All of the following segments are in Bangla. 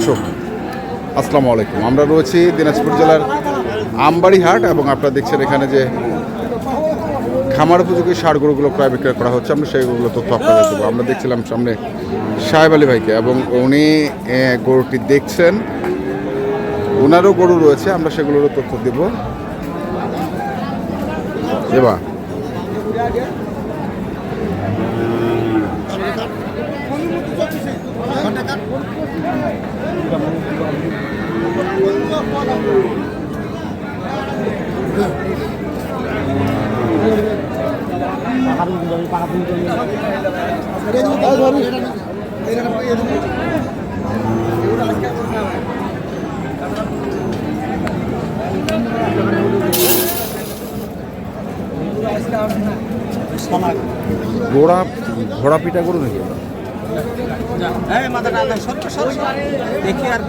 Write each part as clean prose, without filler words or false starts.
দর্শক আসসালামু আলাইকুম। আমরা রয়েছি দিনাজপুর জেলার আমবাড়ি হাট এবং আপনারা দেখছেন এখানে যে খামার উপযোগী ষাঁড় গরুগুলো ক্রয় বিক্রয় করা হচ্ছে। আমরা সেইগুলো তথ্য আপনাদের দেবো। আমরা দেখছিলাম সামনে সাহেব আলী ভাইকে এবং উনি গরুটি দেখছেন, ওনারও গরু রয়েছে, আমরা সেগুলোরও তথ্য দেব। এবার ঘোড়া পিঠা গরু নাকি? দেখি আর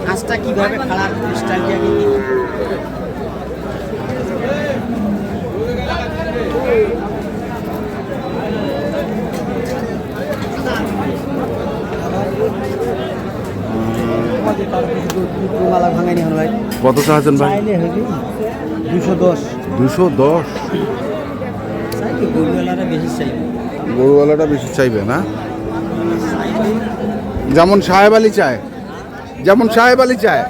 কাজটা কিভাবে খেলার স্টাইলটা কি কত চাচ্ছেন ভাই? 210 210। গরুওয়ালারা বেশি চাইবে, গরুওয়ালাটা বেশি চাইবে না? যেমন সাহেব আলী চায়, যেমন সাহেব আলী চায়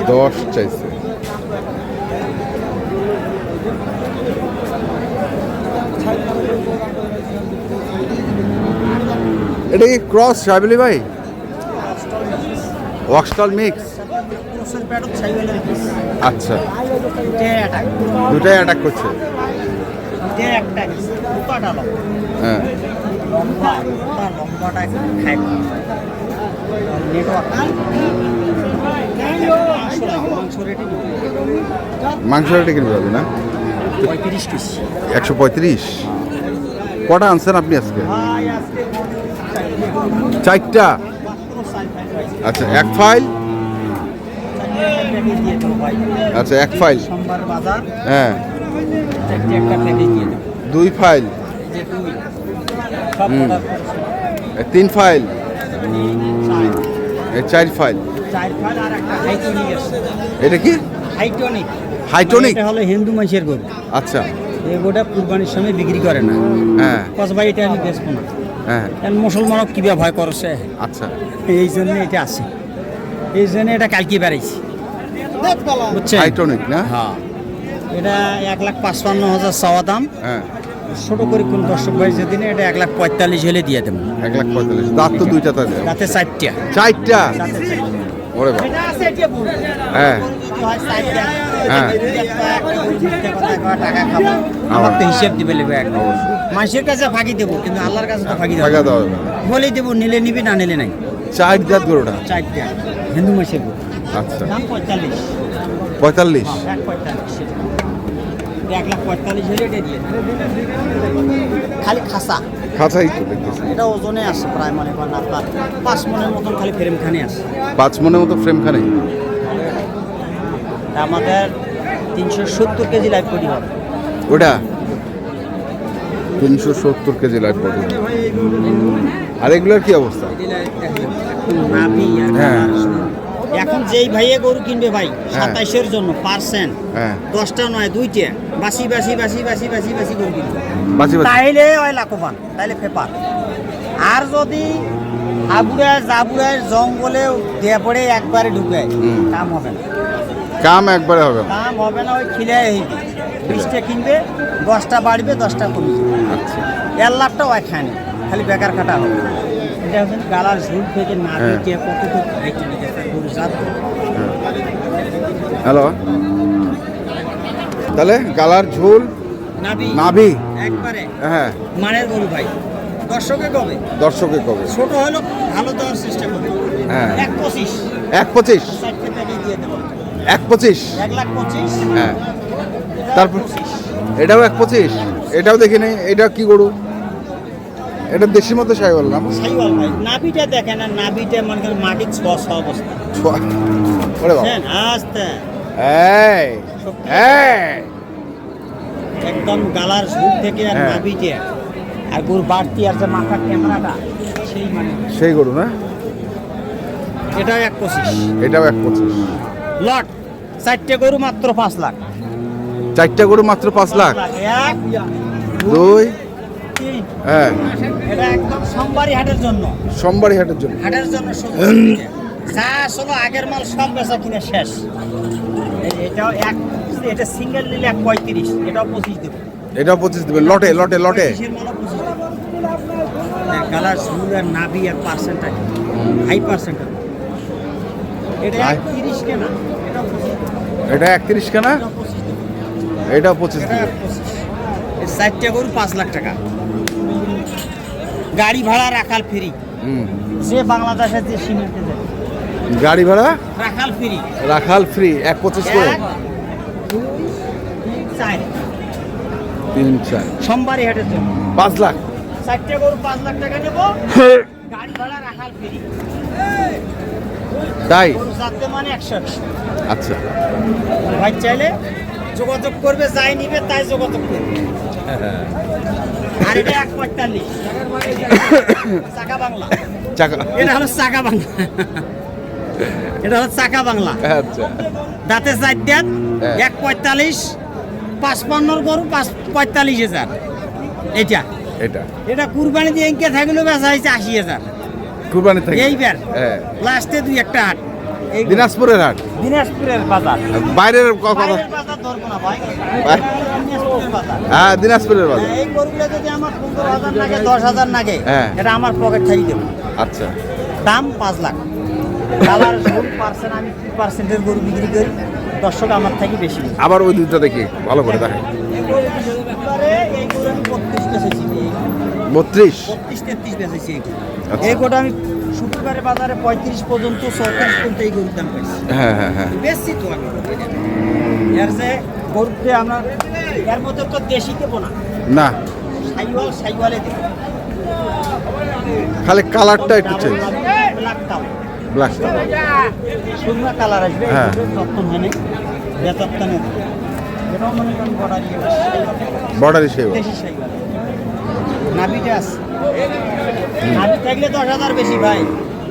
210 চাইছে। এটা কি ক্রস সাহেব আলী ভাই? ওয়াক্সটাল মিক্স। আচ্ছা, দুটাই অ্যাটাক করছে। হ্যাঁ, মাংস রেটে কিনতে হবে না? 135। কটা আনছেন আপনি আজকে? 4টা। আচ্ছা, এক ফাইল। আচ্ছা, এক ফাইল। হ্যাঁ, 2 ফাইল। 3 ফাইল। 4 ফাইল। এটা কি? হাইটনিক। এটা হলো হিন্দু মানুষের গরু। আচ্ছা, এই গরুটা কুরবানির সময় বিক্রি করে না। হ্যাঁ, কস ভাই এটা আমি বেচবো না। হ্যাঁ, মুসলমানক কিবা ভয় করছে, আচ্ছা, এই জন্য এটা আছে, এই জন্য এটা কালকে বেড়াইছি, বুঝছেন? হাইটনিক না? হ্যাঁ, এটা 1,55,000 চাওয়া দাম। হ্যাঁ, ছোট করে কোন দর্শক ভাই যদি না, এটা 1,45,000 হলে দিয়ে দেবো। 1,45,000। দাঁত তো দুইটা তাই? তাতে 4টা। 4টা? ওরে বাবা। হ্যাঁ, হ্যাঁ, টাকা খাবো, আমার তো হিসেব দিবে লাগবে একদম। মানুষের কাছে ফাঁকি দেবো, কিন্তু আল্লাহর কাছে তো ফাঁকি দেবো, বলেই দেবো, নিলে নিবি, না নিলে নাই। 4 দাঁত গরুটা? 4টা হিন্দু মাসের গরু। আচ্ছা, দাম 45। 45? 1,45,000 হলে এটা দিয়ে খালি খাসা খাঁচাই তো দেখতেছি। এটা ওজনে আসে প্রায় মনে করেন আপনার 5 মনের মতন, খালি ফ্রেমখানে আসে। 5 মনের মতো ফ্রেমখানে? আমাদের 370 কেজি লাইভ বডি হবে ওটা। 370 কেজি লাইভ বডি। আর এগুলোর কি অবস্থা? হ্যাঁ, এখন যেই ভাইয়ে গরু কিনবে ভাই 27-এর জন্য পার্সেন্ট, হ্যাঁ, 10টা নয় 2টা বাসি বাসি বাসি বাসি বাসি বাসি গরু কিনবে, বাজি বাজি। তাইলে ওই লাখবান, তাইলে পেপার। আর যদি আবুড়ায় জাবুড়ায় জঙ্গলে দিয়ে পড়ে একবারে ঢুকে, কাম হবে না। কাম একবারে হবে না? কাম হবে না, ওই খিলে 20টা কিনবে, 10টা বাড়বে, 10টা কমবে। আচ্ছা, 1 লাখটা ওই খায়নি, খালি বেকার কাটা হবে। এটা হচ্ছে গালার ঝুল থেকে না দিতে কতটুকু হাইটে নিতে গরু জাত। হ্যালো, তাহলে গালার ঝুল নাভি নাভি একবারে হ্যাঁ মানের গরু ভাই। দর্শকে কবে? দর্শকে কবে? ছোট হলো ভালো দেওয়ার চেষ্টা করবে। হ্যাঁ, 1,25। 1,25? 4টে প্যাকেজ দিয়ে দেবো। 1,25? 1,25,000। হ্যাঁ, তারপর এটাও 1,25? এটাও দেখিনি। এটা কি গরু? এটা দেশি মতো সাইওয়াল না? সাইওয়াল ভাই। নাভিটা দেখেন, আর নাভিটা মনে করেন মাটির 6 অবস্থা। ওরে বাবা, আস্তে এই এই একদম গালার ঝুল থেকে আর হ্যাঁ। নাভিটা আর গরু বাড়তি আর যে মাথার ক্যামেরাটা সেই মানে সেই গরু না? এটাও 1.25 এটাও 1.25। লট 4টে গরু মাত্র 5 লাখ। 4টা গরু মাত্র 5 লাখ। 1 2 3 হ্যাঁ, এটা একদম সোমবারই হাটের জন্য। সোমবারই হাটের জন্য। হাটের জন্য যা আসলে আগের মাল সব বেচা কিনা শেষ। এটাও এটা সিঙ্গেল নিলে 1.35, এটাও 25 দেবো। এটাও 25 দিবেন লটে লটে লটে। কালার সুন্দর নাভি আর পার্সেন্টটা হাই পার্সেন্ট। এটা 30 কেনা, এটাও 25। এটা 31 কেনা, এটাও 25 এটা দিবেন। 25। এই 4টে গরু 5 লাখ টাকা। গাড়ি ভাড়া রাখাল ফ্রি। যে বাংলাদেশের যে সীমান্তে যায় গাড়ি ভাড়া রাখাল ফ্রি। রাখাল ফ্রি 1.25 করে। 1 2 3 4 3 4 সোমবারই হাটের জন্য 5 লাখ। 4টে গরু 5 লাখ টাকা নেব, গাড়ি ভাড়া রাখাল ফ্রি। তাই? গরু যাতে মানে 100। আচ্ছা, ভাই চাইলে যোগাযোগ করবে, যাই নিবে তাই যোগাযোগ করবে। আর এটা 1.45 চাকা বাংলা। চাকা এটা হলো চাকা বাংলা। এটা হলো চাকা বাংলা। আচ্ছা, দাঁতে 4 দাঁত, হ্যাঁ। 1.45 55 গরু 45,000। এটা এটা এটা কুরবানি দিয়ে এঁকে থাকলেও বেচা হয়েছে 80,000। কুরবানি থেকে। এইবার হ্যাঁ, লাস্টে 2-1টা হাট। এই দিনাজপুরের হাট। দিনাজপুরের বাজার। বাইরের কথা। বাইরের বাজার ধরবো না ভাই, ভাই। দিনাজপুরের বাজার। হ্যাঁ, দিনাজপুরের বাজার। এই গরুগুলো যদি আমার 15,000 লাগে 10,000 লাগে, হ্যাঁ। এটা আমার পকেট থেকে দেবো। আচ্ছা, দাম 5 লাখ। কালার গরু পার্সেন্ট আমি 3% গরু বিক্রি করি, দর্শক আমার থেকে বেশি নেয়। আবার ওই দুটো দেখি ভালো করে দেখেন। এই গরু এই গরু আমি 32 বেচেছি, 32। 32-33 বেচেছি এই গরু। আচ্ছা। এই গরু আমি শুক্রবারে বাজারে 35 পর্যন্ত 34 পর্যন্ত এই গরুর দাম পাইছি। হ্যাঁ হ্যাঁ হ্যাঁ, বেশি তো আমি এর যে গরুতে আমরা এর মধ্যে তো দেশি দেবো না, না সাইওয়ালে দেবো। খালি কালারটা একটু চেঞ্জ। ব্ল্যাক কালার, ব্ল্যাক সুন্দর কালার আসবে। হ্যাঁ। যত্ন হয়নি, বেতপ্ত নেই। এটাও মনে করেন বর্ডারি সেবা। দেশি সাইওয়াল। নাভিটা আছে, নাভি থাকলে 10,000 বেশি ভাই।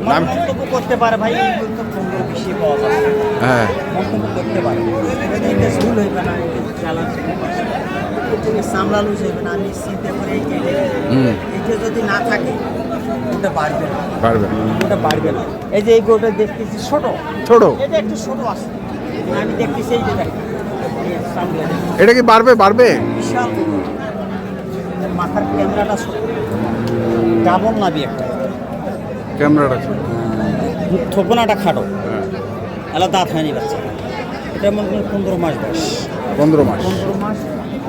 নাভি- মন্তব্য করতে পারে ভাই, এই গরু তো 15 বেশি পাওয়া যাচ্ছে। হ্যাঁ, মন্তব্য করতে পারে, এটা ঝুল হইবে না, চালান সামলা লুজ হইবে না। আমি চিন্তা করে এইটা যদি না থাকে ওটা বাড়বে না, পারবেন। ওটা বাড়বে না। এই যে এই গরুটা দেখতেছি ছোট, ছোট, এটা একটু ছোট আছে। আমি দেখতেছি এই যে দেখেন, এই সামলা এটা কি বাড়বে? বাড়বে। বিশাল গরু। এর মাথার ক্যামেরাটা ছোট, ডাবল নাবি একটা, ক্যামেরাটা ছোট। থোপনাটা খাটো, হ্যাঁ, এলা দাঁত হয়নি বাচ্চা। এটা মনে করেন 15 মাস বয়স। 15 মাস। 15 মাস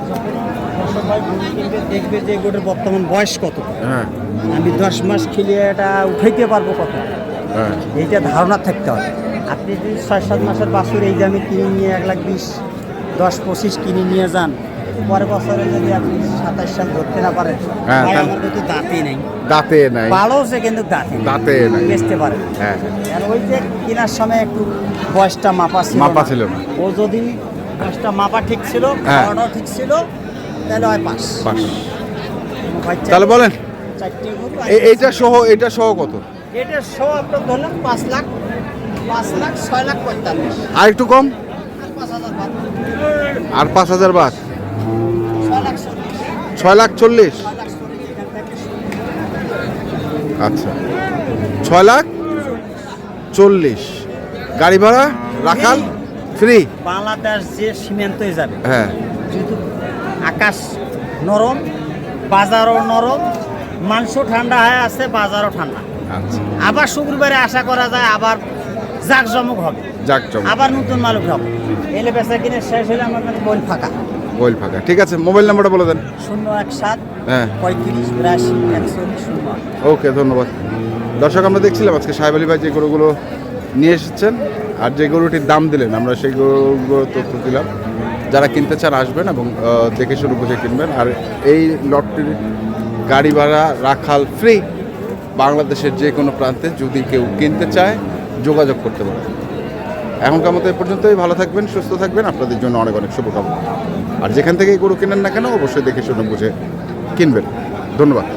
যখন দর্শক ভাই গরু কিনবে, দেখবে যে গরুর বর্তমান বয়স কত। হ্যাঁ আমি 10 মাস খেলিয়ে এটা উঠাইতে পারবো কত, হ্যাঁ, এইটা ধারণা থাকতে হবে। আপনি যদি 6-7 মাসের বাছুর এই দামে কিনে নিয়ে 1,20,000 10-25 কিনে নিয়ে যান, পরের বছরে যদি আপনি 27 সাল ধরতে না পারেন, হ্যাঁ, ভাই তাহলে- আমার কিন্তু দাঁতই নেই। দাঁতে নাই। ভালো সে কিন্তু দাঁতে নাই। বেচতে পারে। হ্যাঁ, আর ওই যে কেনার সময় একটু বয়সটা মাপা ছিল মাপা না। ছিল না। ও যদি বয়সটা মাপা ঠিক ছিল, হ্যাঁ। খাওয়াটাও ঠিক ছিল, তাহলে হয় পাস। পাস। তাহলে বলেন, 4টে গরু আর এইটা সহ, এটা সহ কত? এটা সব আপনার ধরলাম 5 লাখ, 6 লাখ 45। আর একটু কম? আর 5,000 বাদ। আর 5,000 বাদ। 6 লাখ 40। 6 লাখ 40। 6 লাখ 40 এখান থেকে শুরু। আচ্ছা, 6 লাখ 40। গাড়ি ভাড়া রাখাল ফ্রি। বাংলাদেশ যে সীমান্তই যাবে, হ্যাঁ, যেহেতু আকাশ নরম, বাজারও নরম, মাংস ঠান্ডা হয়ে আছে, বাজারও ঠান্ডা। আচ্ছা, আবার শুক্রবারে আশা করা যায় আবার জাঁকজমক হবে, যাক চল। আবার নতুন মালুক হবে। এলে বেচা কিনে শেষ হলে আমার কাছে বই ফাঁকা। বইল ফাঁকা। ঠিক আছে, মোবাইল নাম্বারটা বলে দেন। 017 হ্যাঁ, 35 82 140 08। ওকে, ধন্যবাদ। দর্শক, আমরা দেখছিলাম আজকে সাহেব আলী ভাই যে গরুগুলো নিয়ে এসেছেন আর যে গরুটির দাম দিলেন, আমরা সেই গরুগুলো তথ্য দিলাম। যারা কিনতে চান আসবেন এবং দেখে শুনে বুঝে কিনবেন। আর এই লটটির গাড়ি ভাড়া রাখাল ফ্রি। বাংলাদেশের যে কোনো প্রান্তে যদি কেউ কিনতে চায় যোগাযোগ করতে পারে। এখনকার মতো এ পর্যন্তই। ভালো থাকবেন, সুস্থ থাকবেন। আপনাদের জন্য অনেক অনেক শুভকামনা। আর যেখান থেকে গরু কেনেন না কেন অবশ্যই দেখে শুনে বুঝে কিনবেন। ধন্যবাদ।